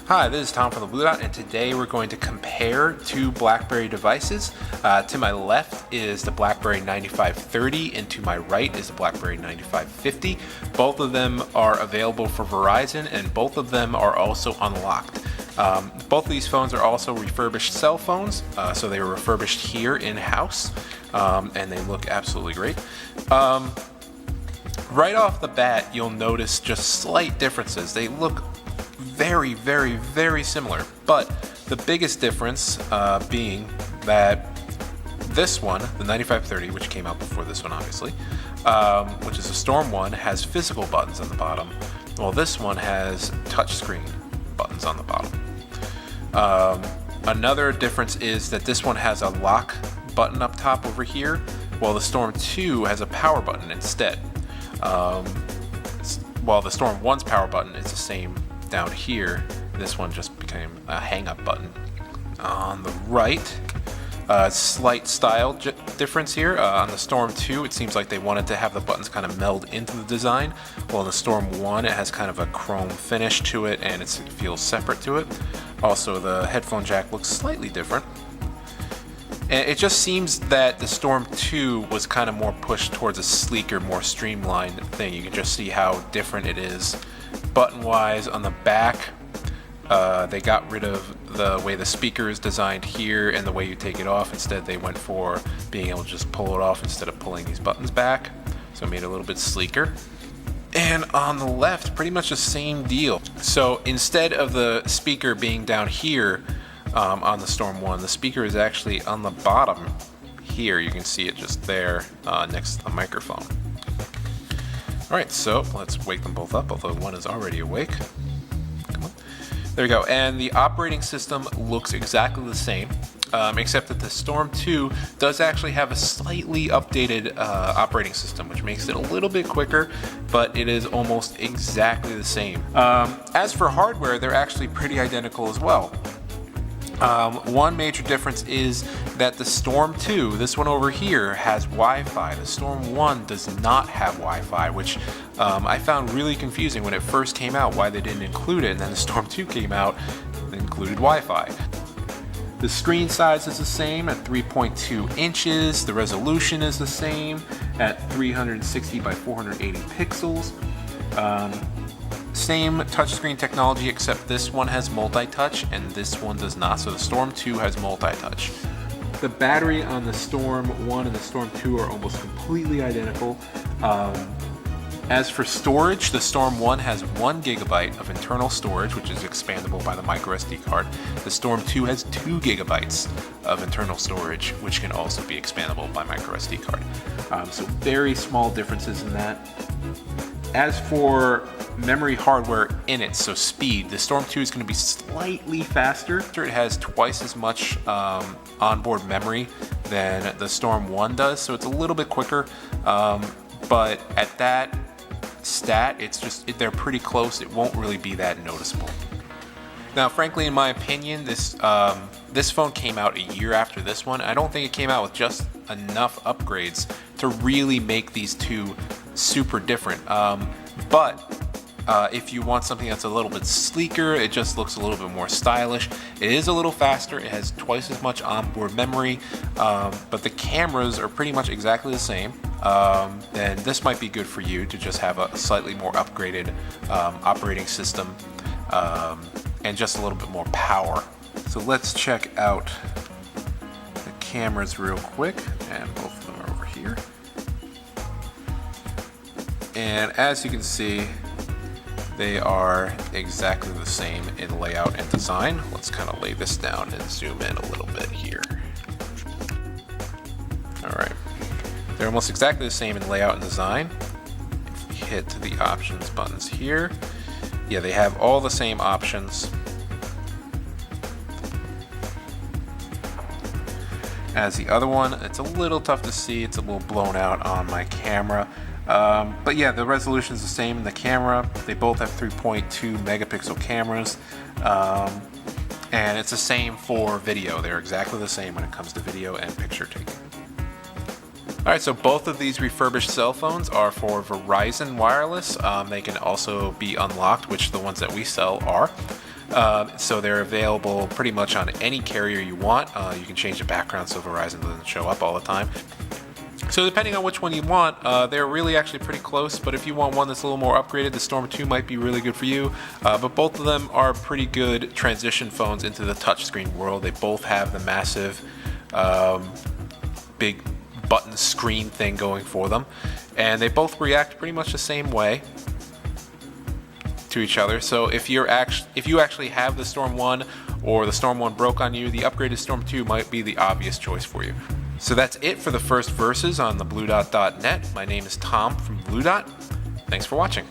Hi, this is Tom from the Blue Dot, and today we're going to compare two BlackBerry devices. To my left is the BlackBerry 9530, and to my right is the BlackBerry 9550. Both of them are available for Verizon, and both of them are also unlocked. Both of these phones are also refurbished cell phones, so they were refurbished here in-house, and they look absolutely great. Right off the bat, you'll notice just slight differences. They look very, very, very similar, but the biggest difference being that this one, the 9530, which came out before this one obviously, which is a Storm one, has physical buttons on the bottom, while this one has touchscreen buttons on the bottom. Another difference is that this one has a lock button up top over here, while the Storm 2 has a power button instead. While the Storm 1's power button is the same down here, this one just became a hang-up button. On the right, slight style difference here. On the Storm 2, it seems like they wanted to have the buttons kind of meld into the design, while in the Storm 1, it has kind of a chrome finish to it, and it feels separate to it. Also, the headphone jack looks slightly different. And it just seems that the Storm 2 was kind of more pushed towards a sleeker, more streamlined thing. You can just see how different it is. Button-wise, on the back, they got rid of the way the speaker is designed here and the way you take it off. Instead, they went for being able to just pull it off instead of pulling these buttons back. So it made it a little bit sleeker. And on the left, pretty much the same deal. So instead of the speaker being down here on the Storm 1, the speaker is actually on the bottom here. You can see it just there next to the microphone. Alright, so let's wake them both up, although one is already awake. Come on. There we go, and the operating system looks exactly the same, except that the Storm 2 does actually have a slightly updated operating system, which makes it a little bit quicker, but it is almost exactly the same. As for hardware, they're actually pretty identical as well. One major difference is that the Storm 2, this one over here, has Wi-Fi. The Storm 1 does not have Wi-Fi, which I found really confusing when it first came out, why they didn't include it, and then the Storm 2 came out and included Wi-Fi. The screen size is the same at 3.2 inches, the resolution is the same at 360 by 480 pixels. Same touchscreen technology, except this one has multi-touch and this one does not. So the Storm 2 has multi-touch. The battery on the Storm 1 and the Storm 2 are almost completely identical. As for storage, the Storm 1 has 1 gigabyte of internal storage, which is expandable by the microSD card. The Storm 2 has 2 gigabytes of internal storage, which can also be expandable by microSD card. So very small differences in that. As for memory hardware in it, so speed, the Storm 2 is going to be slightly faster. It has twice as much onboard memory than the Storm 1 does, so it's a little bit quicker, but at that stat, they're pretty close. It won't really be that noticeable. Now, frankly, in my opinion, this phone came out a year after this one. I don't think it came out with just enough upgrades to really make these two super different. But if you want something that's a little bit sleeker, it just looks a little bit more stylish. It is a little faster. It has twice as much onboard memory, but the cameras are pretty much exactly the same. And this might be good for you to just have a slightly more upgraded operating system and just a little bit more power. So let's check out the cameras real quick, and both of them are over here. And as you can see, they are exactly the same in layout and design. Let's kind of lay this down and zoom in a little bit here. Alright, they're almost exactly the same in layout and design. If we hit the options buttons here, yeah, they have all the same options as the other one. It's a little tough to see, it's a little blown out on my camera. But yeah, the resolution is the same in the camera. They both have 3.2 megapixel cameras, and it's the same for video. They're exactly the same when it comes to video and picture taking. Alright, so both of these refurbished cell phones are for Verizon Wireless. They can also be unlocked, which the ones that we sell are. So they're available pretty much on any carrier you want. You can change the background so Verizon doesn't show up all the time. So depending on which one you want, they're really actually pretty close, but if you want one that's a little more upgraded, the Storm 2 might be really good for you. But both of them are pretty good transition phones into the touchscreen world. They both have the massive, big button screen thing going for them, and they both react pretty much the same way to each other. So if you actually have the Storm 1 or the Storm 1 broke on you, the upgraded Storm 2 might be the obvious choice for you. So that's it for the first Versus on the BlueDot.net. My name is Tom from Blue Dot. Thanks for watching.